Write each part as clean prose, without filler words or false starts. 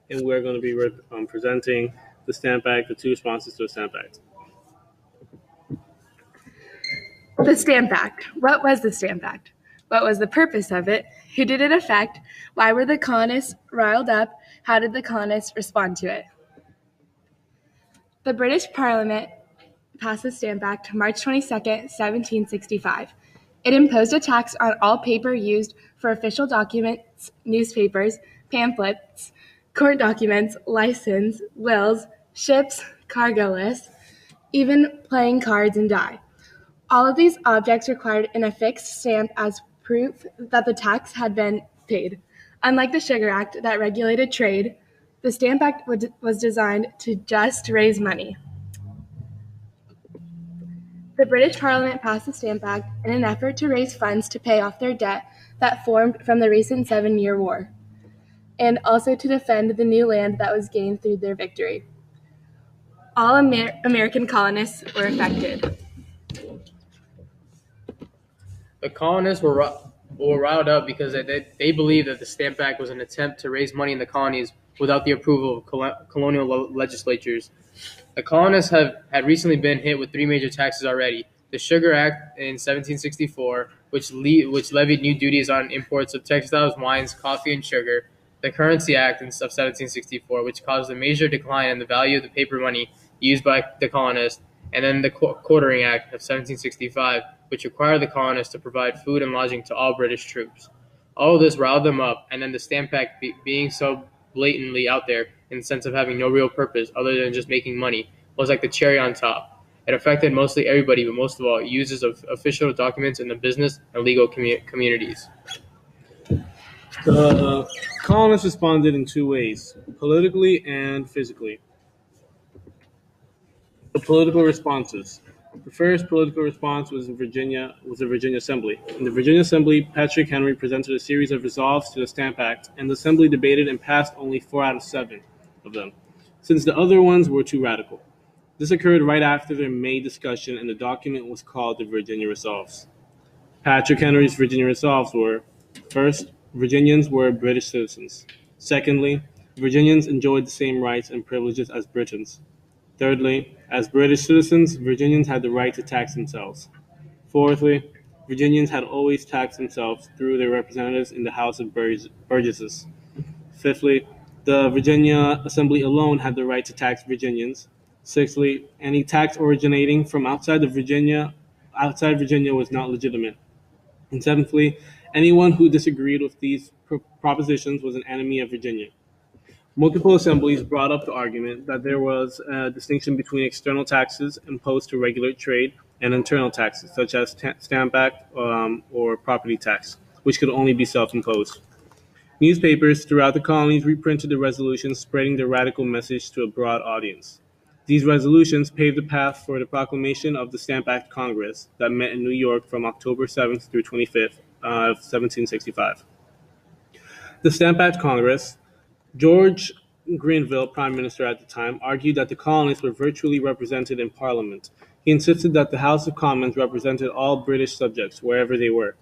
And we're going to be presenting the Stamp Act, the two responses to the Stamp Act. The Stamp Act. What was the Stamp Act? What was the purpose of it? Who did it affect? Why were the colonists riled up? How did the colonists respond to it? The British Parliament passed the Stamp Act March 22, 1765. It imposed a tax on all paper used for official documents, newspapers, pamphlets, court documents, license, wills, ships, cargo lists, even playing cards and die. All of these objects required an affixed stamp as proof that the tax had been paid. Unlike the Sugar Act that regulated trade, the Stamp Act was designed to just raise money. The British Parliament passed the Stamp Act in an effort to raise funds to pay off their debt that formed from the recent 7-Year War, and also to defend the new land that was gained through their victory. All American colonists were affected. The colonists were riled up because they believed that the Stamp Act was an attempt to raise money in the colonies without the approval of colonial legislatures. The colonists had recently been hit with 3 major taxes already. The Sugar Act in 1764, which levied new duties on imports of textiles, wines, coffee, and sugar. The Currency Act of 1764, which caused a major decline in the value of the paper money used by the colonists. And then the Quartering Act of 1765, which required the colonists to provide food and lodging to all British troops. All of this riled them up, and then the Stamp Act being so blatantly out there in the sense of having no real purpose other than just making money was like the cherry on top. It affected mostly everybody, but most of all, users of official documents in the business and legal communities. The colonists responded in 2 ways, politically and physically. The political responses. The first political response was the Virginia Assembly. In the Virginia Assembly, Patrick Henry presented a series of resolves to the Stamp Act, and the Assembly debated and passed only 4 out of 7 of them, since the other ones were too radical. This occurred right after their May discussion, and the document was called the Virginia Resolves. Patrick Henry's Virginia Resolves were: first, Virginians were British citizens. Secondly, Virginians enjoyed the same rights and privileges as Britons. Thirdly, as British citizens, Virginians had the right to tax themselves. Fourthly, Virginians had always taxed themselves through their representatives in the House of Burgesses. Fifthly, the Virginia Assembly alone had the right to tax Virginians. Sixthly, any tax originating from outside Virginia was not legitimate. And seventhly, anyone who disagreed with these propositions was an enemy of Virginia. Multiple assemblies brought up the argument that there was a distinction between external taxes imposed to regulate trade and internal taxes, such as Stamp Act or property tax, which could only be self-imposed. Newspapers throughout the colonies reprinted the resolutions, spreading the radical message to a broad audience. These resolutions paved the path for the proclamation of the Stamp Act Congress that met in New York from October 7th through 25th of 1765. The Stamp Act Congress. George Grenville, Prime Minister at the time, argued that the colonists were virtually represented in Parliament. He insisted that the House of Commons represented all British subjects, wherever they were.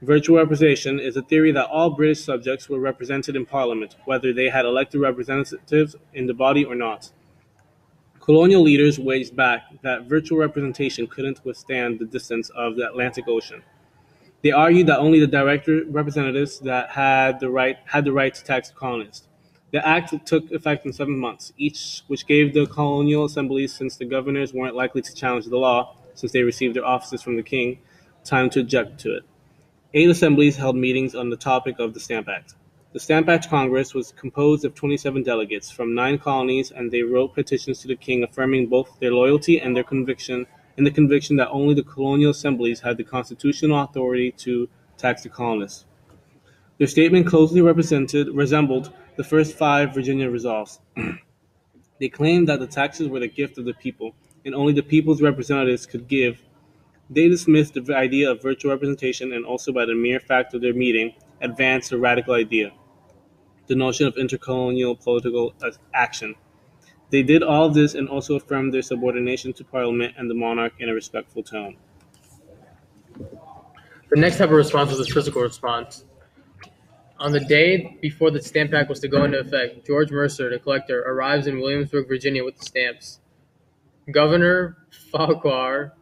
Virtual representation is a theory that all British subjects were represented in Parliament, whether they had elected representatives in the body or not. Colonial leaders waged back that virtual representation couldn't withstand the distance of the Atlantic Ocean. They argued that only the direct representatives that had the right to tax the colonists. The act took effect in 7 months, which gave the colonial assemblies, since the governors weren't likely to challenge the law, since they received their offices from the king, time to object to it. 8 assemblies held meetings on the topic of the Stamp Act. The Stamp Act Congress was composed of 27 delegates from 9 colonies, and they wrote petitions to the king affirming both their loyalty and the conviction that only the colonial assemblies had the constitutional authority to tax the colonists. Their statement closely resembled the first 5 Virginia Resolves. They claimed that the taxes were the gift of the people, and only the people's representatives could give. They dismissed the idea of virtual representation, and also by the mere fact of their meeting, advanced a radical idea, the notion of intercolonial political action. They did all of this and also affirmed their subordination to Parliament and the monarch in a respectful tone. The next type of response was the physical response. On the day before the Stamp Act was to go into effect, George Mercer, the collector, arrives in Williamsburg, Virginia with the stamps. Governor Farquhar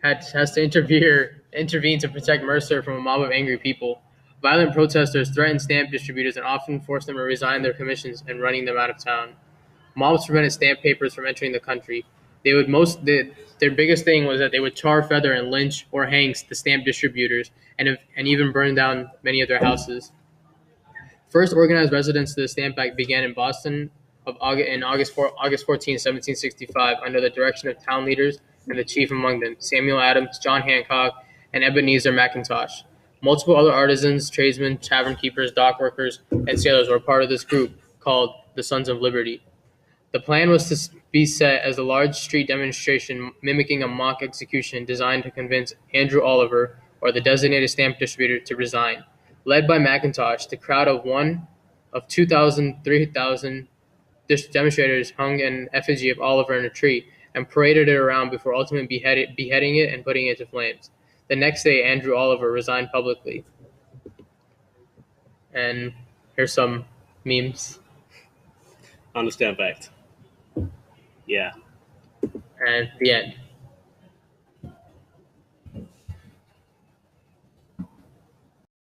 has to intervene to protect Mercer from a mob of angry people. Violent protesters threatened stamp distributors and often forced them to resign their commissions and running them out of town. Mobs prevented stamp papers from entering the country. Their biggest thing was that they would tar, feather, and lynch or hang the stamp distributors and even burn down many of their houses. First organized residence to the Stamp Act began in Boston August 14, 1765, under the direction of town leaders and the chief among them, Samuel Adams, John Hancock, and Ebenezer McIntosh. Multiple other artisans, tradesmen, tavern keepers, dock workers, and sailors were part of this group called the Sons of Liberty. The plan was to be set as a large street demonstration mimicking a mock execution designed to convince Andrew Oliver, or the designated stamp distributor, to resign. Led by McIntosh, the crowd of 2,000, 3,000 demonstrators hung an effigy of Oliver in a tree and paraded it around before ultimately beheading it and putting it to flames. The next day, Andrew Oliver resigned publicly. And here's some memes. On the Stamp Act. Yeah. And the end.